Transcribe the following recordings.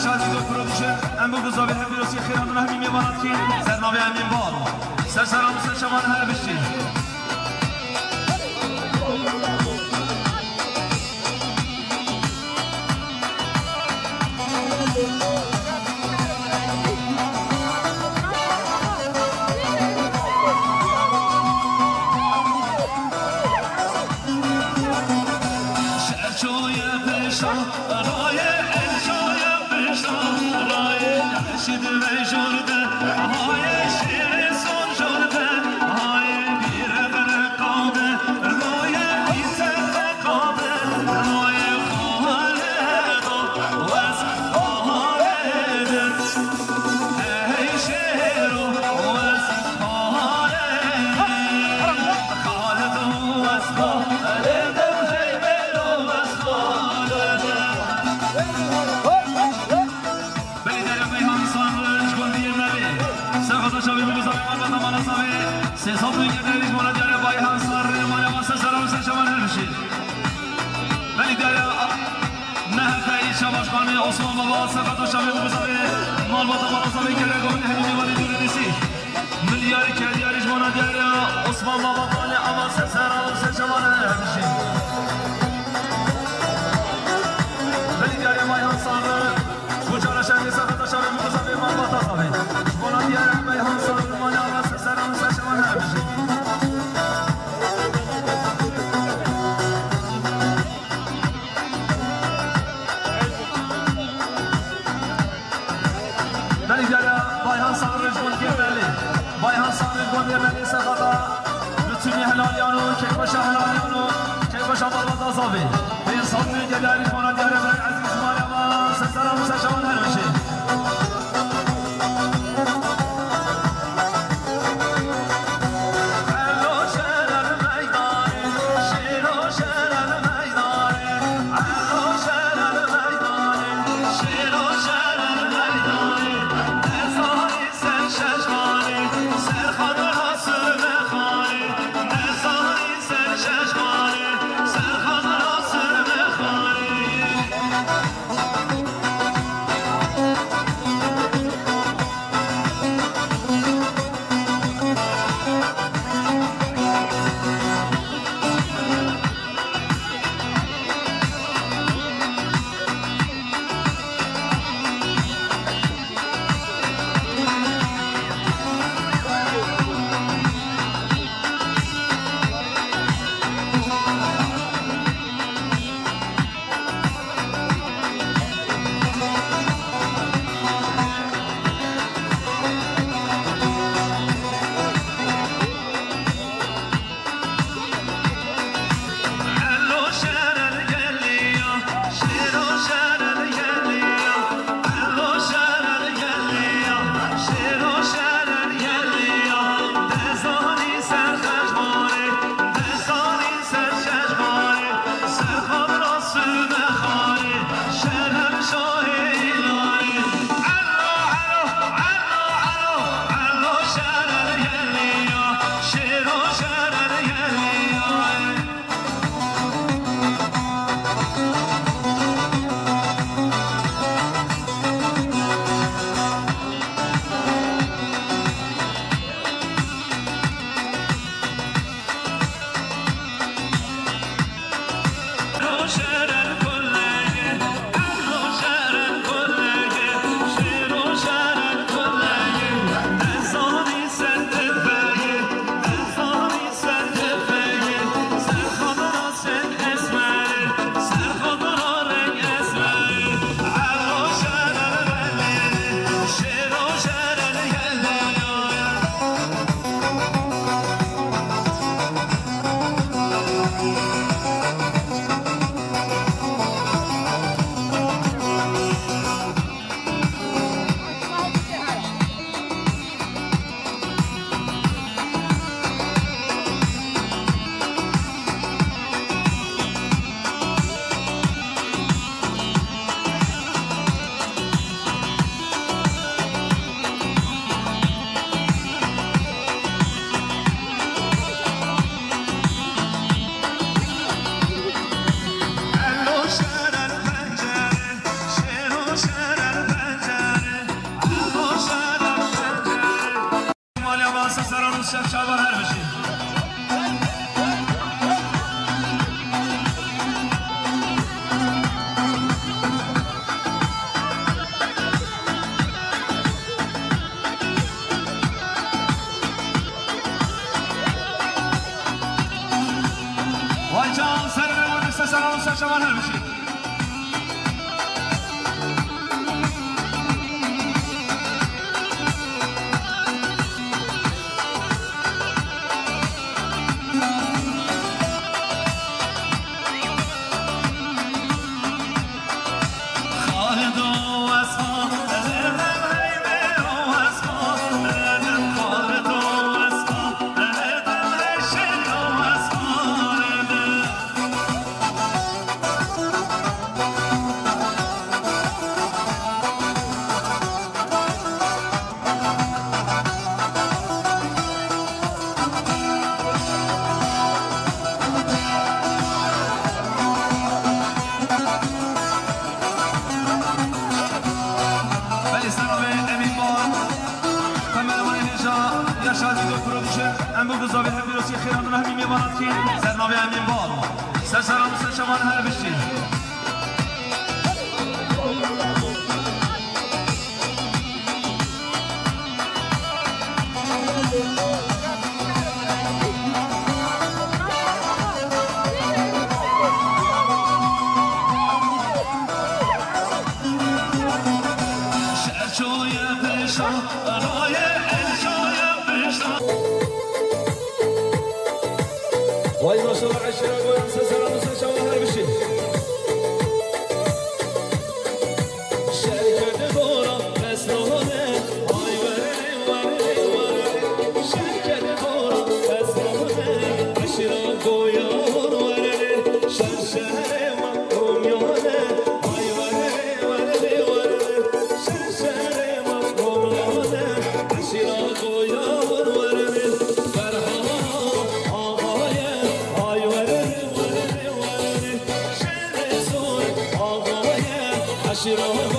شادی دو پرودوکشن ام بگو زاویه هم بیروسی خیران و همین میوانات کی سرناوی همین بال سر سلام سر شمان هر بشی عثمان بابا سقط و شامل بزاره مال با تمام صاحب کرگان همین ولی دور دیسی ملیاری کلیاریش مانا دیاره عثمان بابا مال اما سرسران سرشمان همیشه ولی دیاره مایان صاحب بجارا شهری سقط و شامل بزاره مال با صاحب مانا دیاره مایان صاحب مال اما سرسران سرشمان همیشه Bayhan Sabri Gondirmeli Sefada Lütfüni Helaliyanı, Kekbaşa Helaliyanı Kekbaşa Babada Zabi Bir sabri gelari bana diyare ve aziz Meryem'a Seslerim seçemen her bir şey ام بگذار به همین خیران و همین میوانات که سرنامه همین بال سرسران و سرشمان هر بشید وای ماشاءالله عشرة و سلام و سلام هر بشید شرکت بورا رسانه آی وره وره وره شرکت بورا رسانه عشرة گویان وره شهر ما رومیانه آی وره وره وره شهر ما رومیانه عشرة گویان وره شیران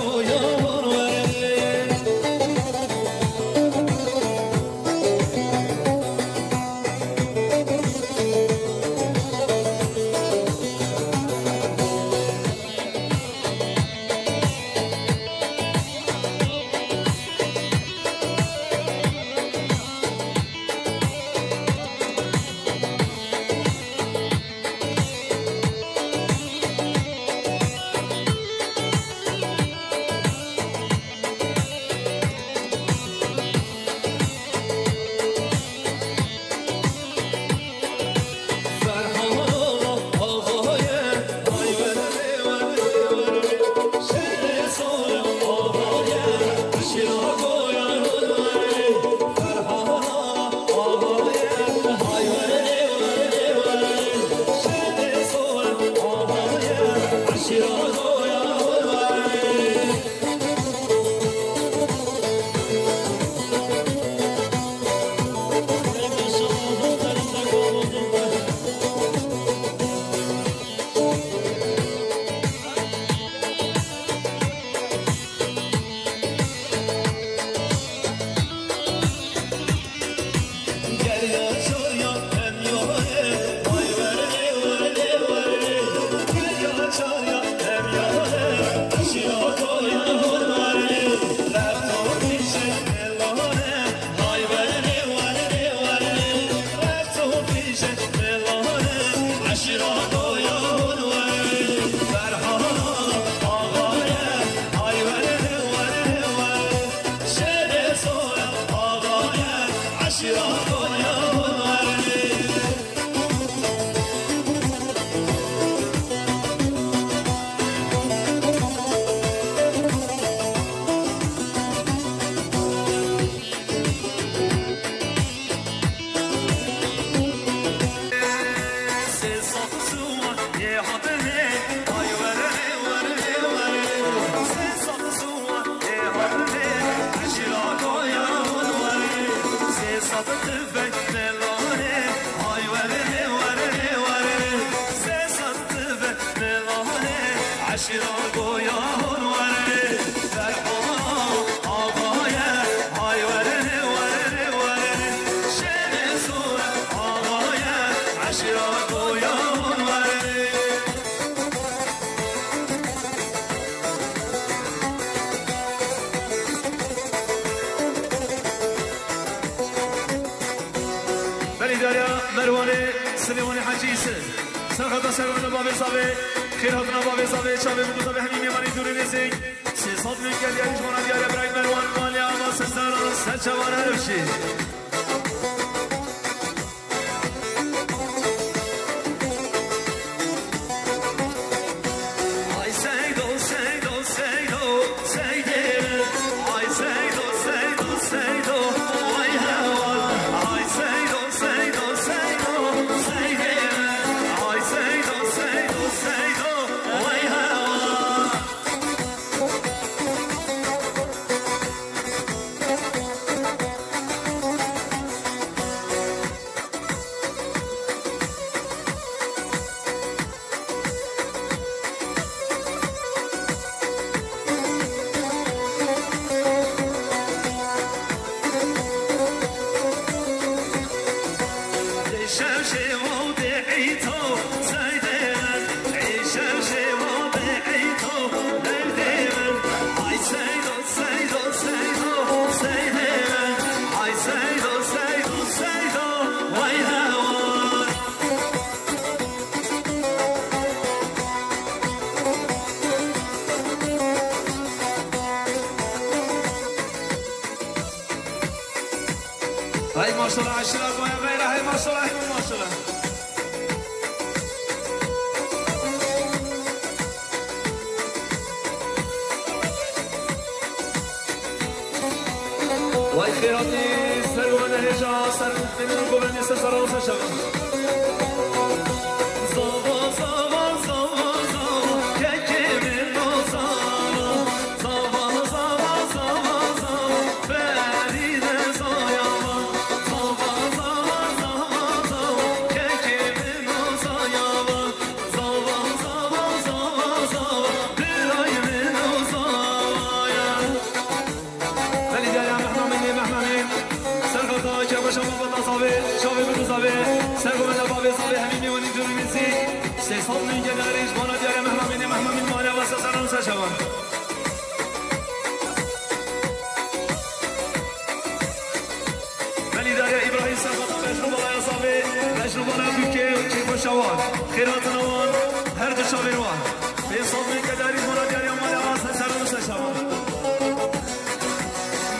یار وره سلیمانی حجی سرخط سرمان باب زاوی خیراتنا باب زاوی چاوی بگذار به همین میمانی دوری نزدیک 300 میلیون یعنی جوان دیاره برای مروان مالی آما سرسان سرچوان هرشی ما شاء الله عشرات ويا غيرها هي ما شاء الله هي ما شاء الله واي خيراتي سر ونهجا سر من قبل سر وسشم شوال خيرات نوان هر دو شاویروان به صوت من کداری مراد یاری مال آسان سر و شوال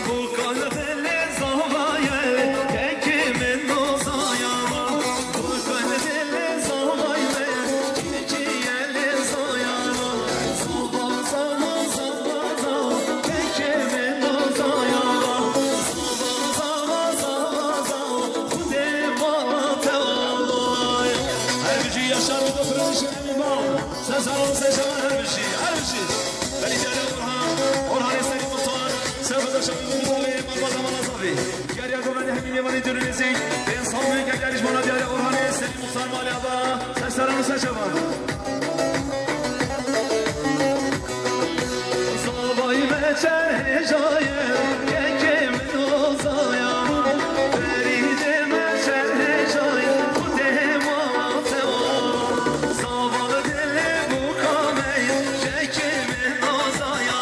bu kalbele zavayel peki men nozayama bu kalbele zavayel ki yele zayama sabah sabah sabah peki men nozayama sabah sabah sabah kude mate olay her bir yaşar bu prensem imam sen salon seçmen her bir şey beni dere Orhan istedi Mustafa Sevda şahit Mustafa Malbaza Malazavi Geriye güvenli hem yemani dönülesi Ben salmaya gelgeliş bana diyare Orhan istedi Mustafa Malaba Seslerini seçemem Sabahı beçer hecaye Kekemin ozaya Feride meçer hecaye Bu demate o Sabahı dili bu kameyi Kekemin ozaya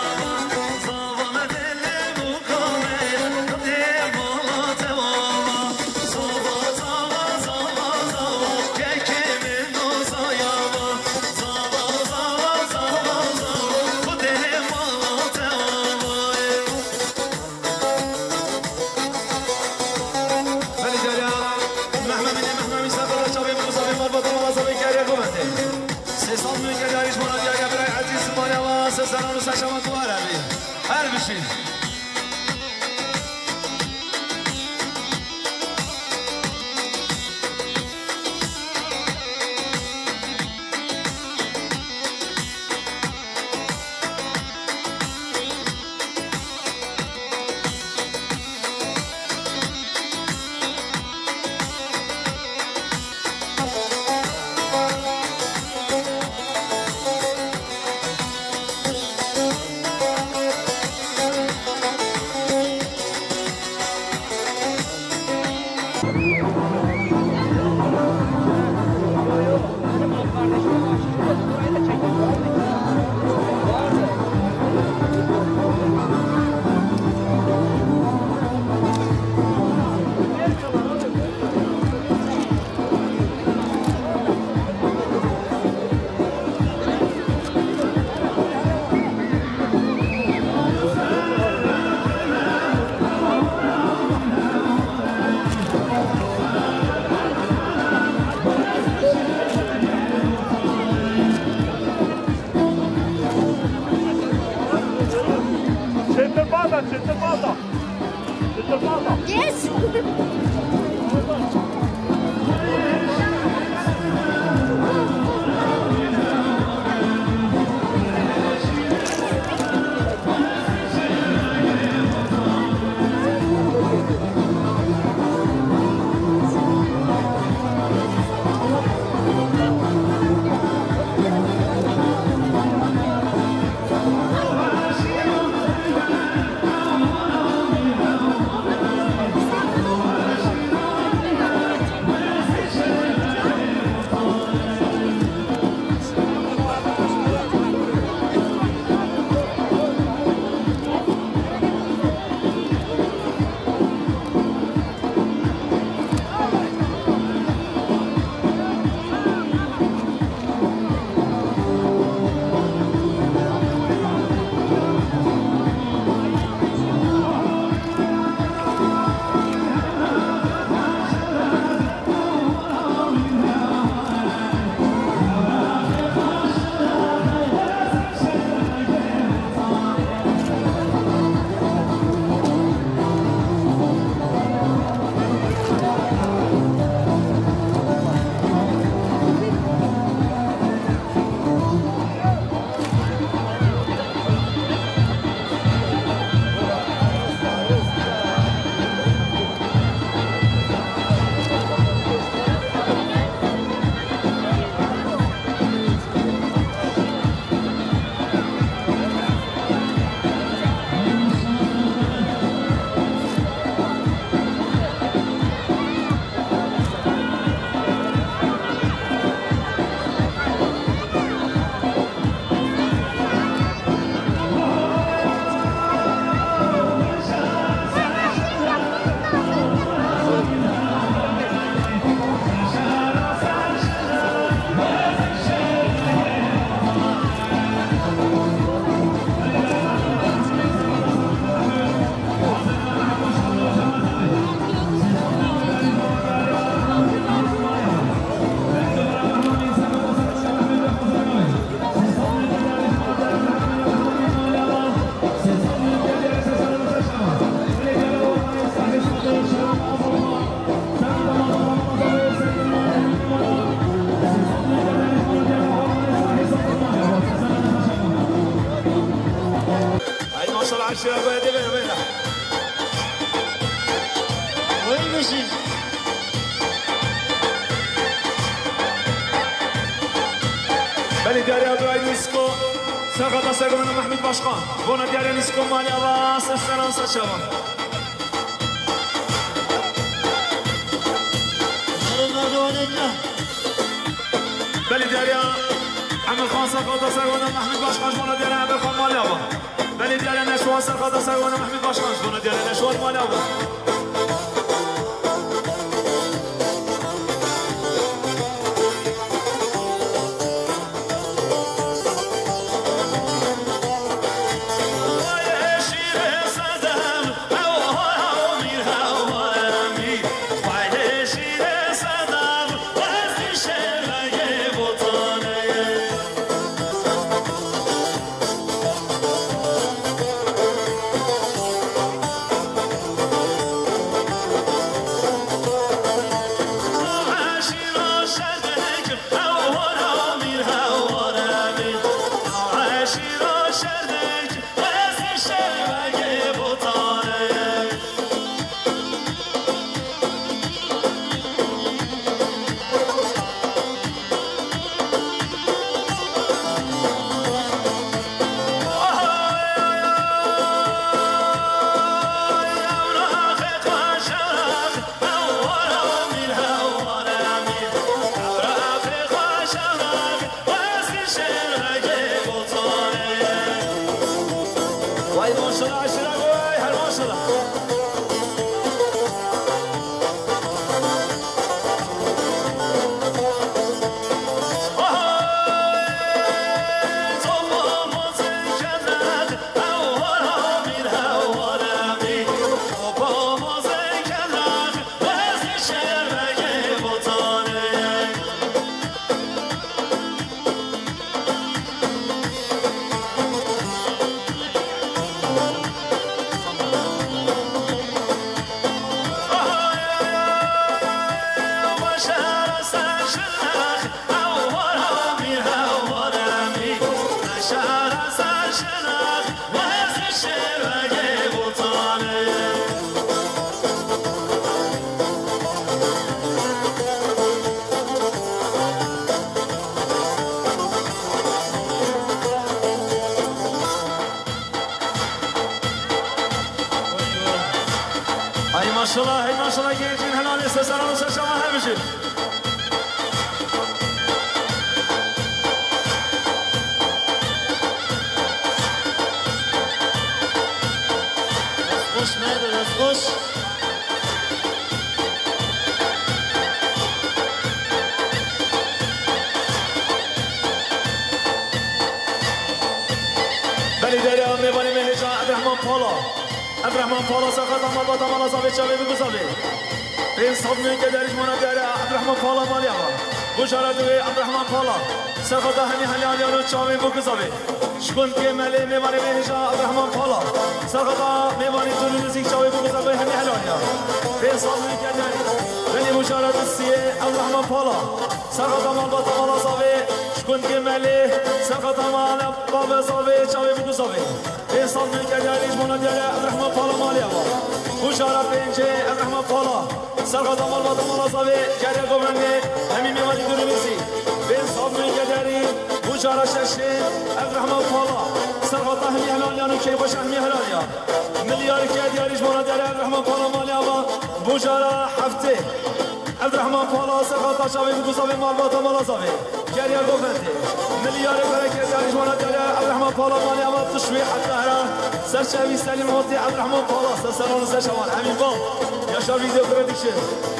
her bir şey. Yes! ما شاء الله عشرة بيدي بينا وين مشي بلي داري ابراهيم نيسكو سقط سقط محمود باشخان بونا داري نيسكو مالي راس السلام شباب بلي داري عمل خان سقط سقط محمود باشخان بونا داري عمل خان مالي ابا بلي داري نشوان سقط سقط محمود باشخان بونا داري نشوان مالي ابا ما شاء الله جيجين هلال استسلام وسلام همشي خوش مرد خوش بلی داری هم میبانی مهجا عبدالرحمن پالا عبدالرحمن پالا ساخت اما با تمالا زاوی چاوی بگو زاوی این صدمه که داریش مانا داری عبدالرحمن پالا مالی اما بشارت دوی عبدالرحمن پالا ساخت همی هلیانیانو چاوی بگو زاوی شکن که ملی میبانی مهجا عبدالرحمن پالا ساخت میبانی طول نزیک چاوی بگو زاوی همی هلیانیان این صدمه که داری بلی بشارت سیه عبدالرحمن پالا ساخت اما با تمالا زاوی شکن که ملی ساخت اما باب زاوی چاوی بگو زاوی إنسان من كداريج من ديال عبد الرحمن فالا ماليا بشارة بينجي عبد الرحمن فالا سرقة مال بطمال صبي جاري قبرني همي ميواني دونيسي إنسان من كداري بشارة شاشي عبد الرحمن فالا سرقة همي هلاليانو كي خوش همي هلاليان مليار كداريج من ديال عبد الرحمن فالا ماليا بشارة حفتي عبد الرحمن فالا سرقة شابي بقصبي مال بطمال صبي جاري قبرني مليار بركة داريج من ديال عبد الرحمن فالا ماليا تشوي حتى هنا سرشاوي سليم وطي عبد الرحمن فالا سرسلون سرشوان همين بام يا شا فيديو برودكشن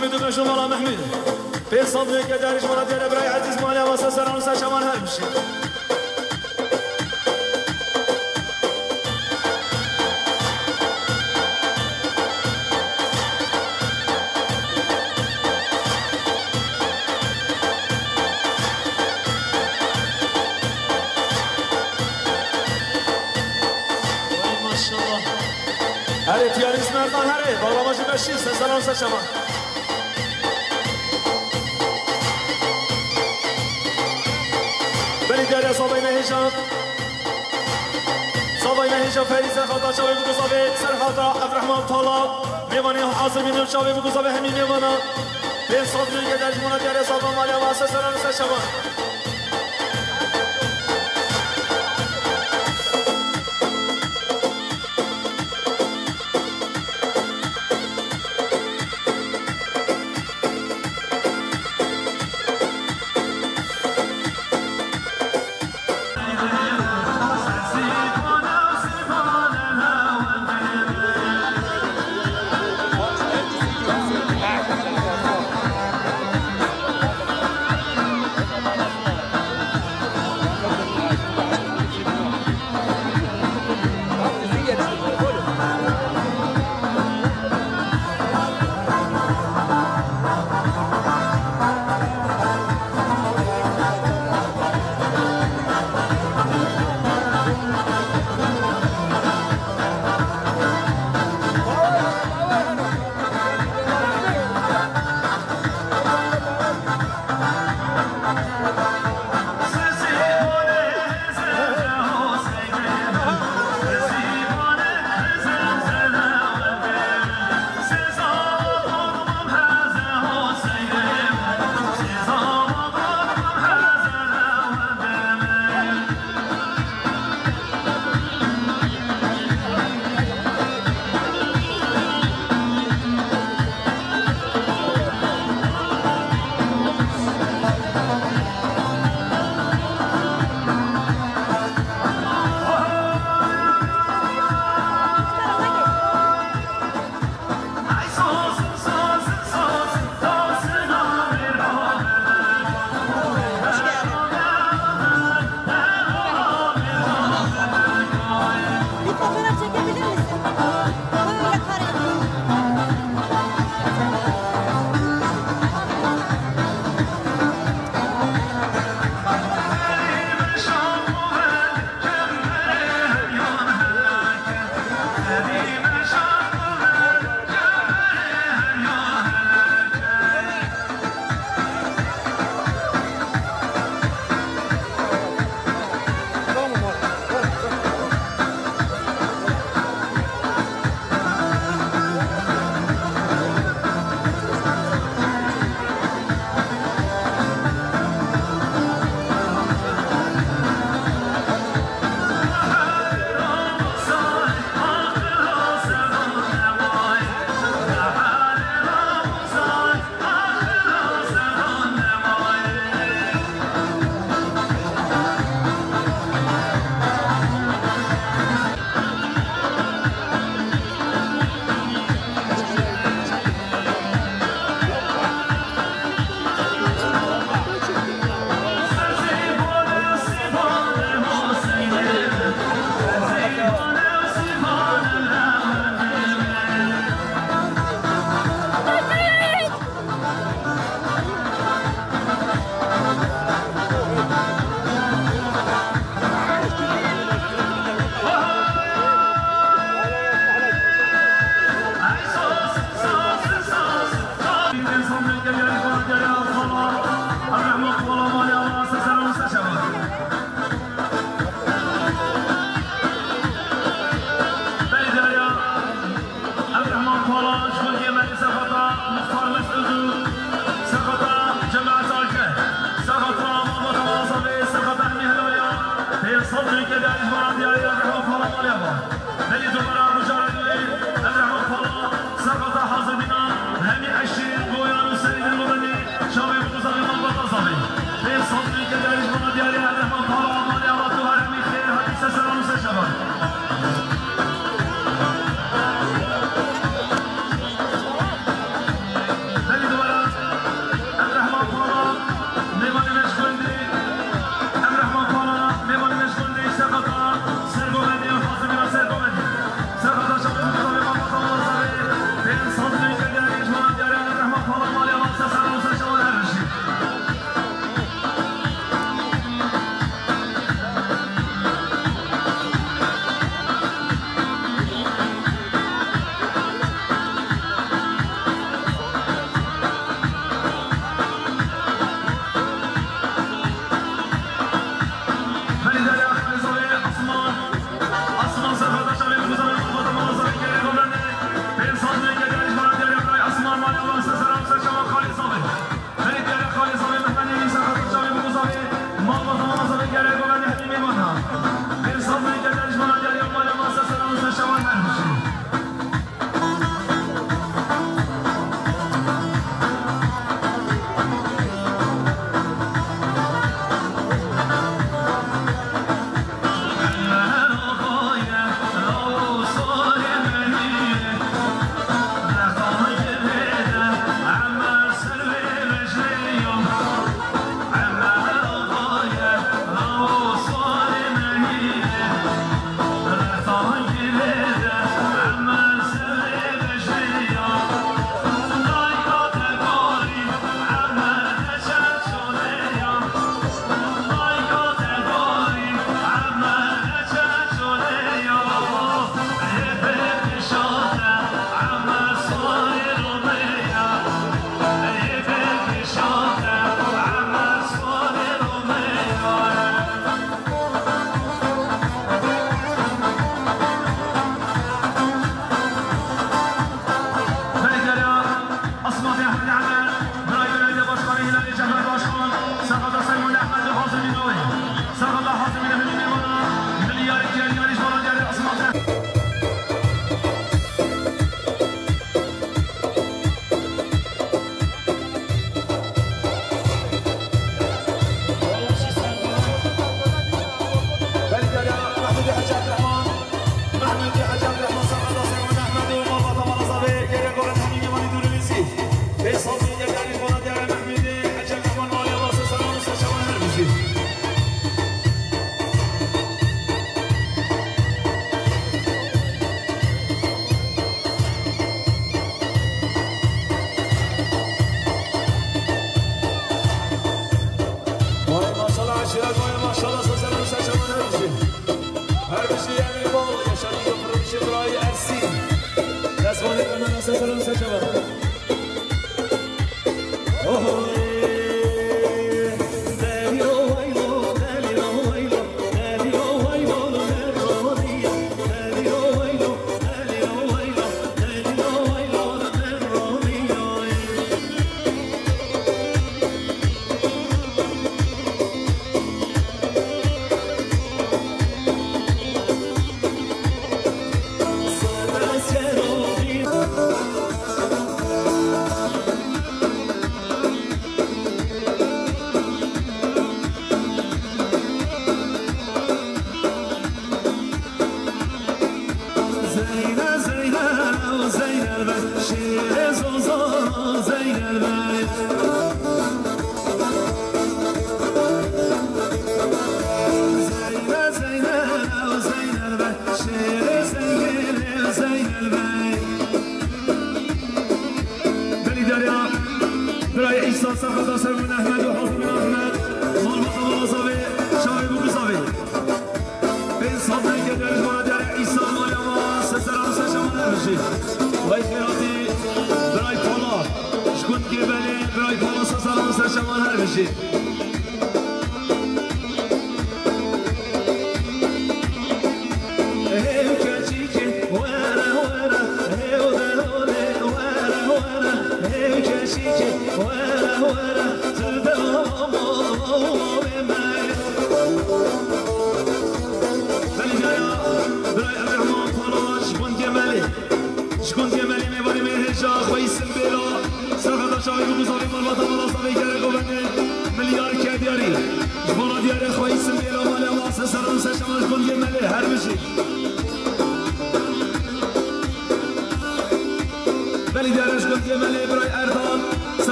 محمود بن شمال محمود في صدرك دارج مراد يا ابراهيم عزيز مالي واسس انا وسا شمال هرمشي هره تیاریز مردان هره بالا ماشی بشین سلام شما بلی دیاری صابای نهیشان صابای نهیشان فریزه خاطر شاوی بگذابه سر خاطر عبدالرحمن طالا میوانی حاضر بینیم شاوی بگذابه همین میوانا به صادقی که در جمعه دیاری صابا مالی و اساس سلام شما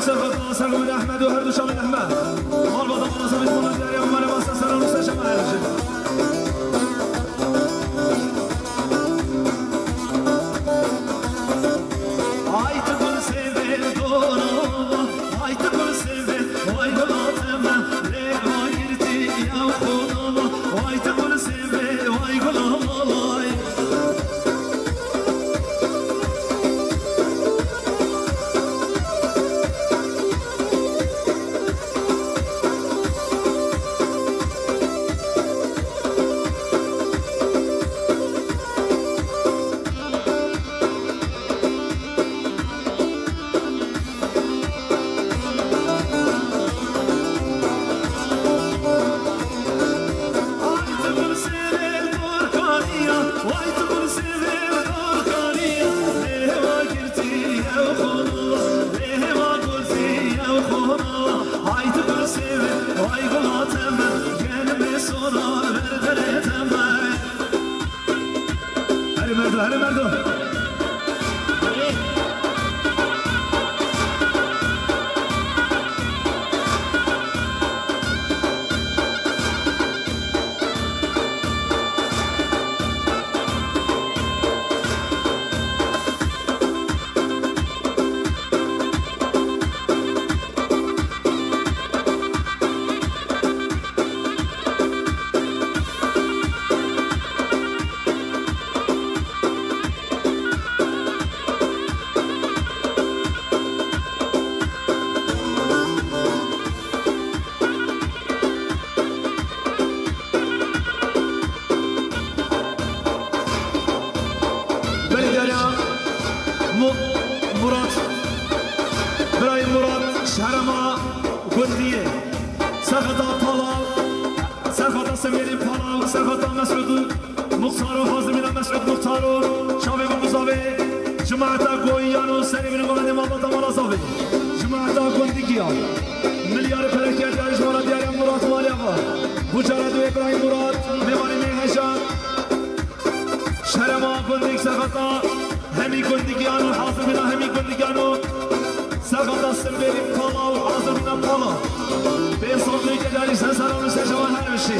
سرقة سرقة أحمد وهردو شامل أحمد مال بضم نصب اسمه الجاري ومال ماسة سلام نسا شمال الرجل ay tıkır sever doğru ay tıkır sever ay gulatıma leva girdi ya kulama ay tıkır sever ay gulama ay هلا مردم مراد برايم مراد شهرما قندية سرخطا طلال سرخطا سميرين طلال سرخطا مسعود مختارو حاضر من مسعود مختارو شابه مزاوي جماعة قويانو سري من غاني مالباتا مرازاوي جماعة قندية مليار فلكية دارش مراد دياري مراد ماليابا بجاردو ابراهيم مراد ميواني ميهشان شهرما قندية سرخطا همي كندگانو حاضر بنا همي كندگانو سقط السربيري طلا وحاضر بنا طلا بين صوتي كداري سنسرون سجوان هرمشي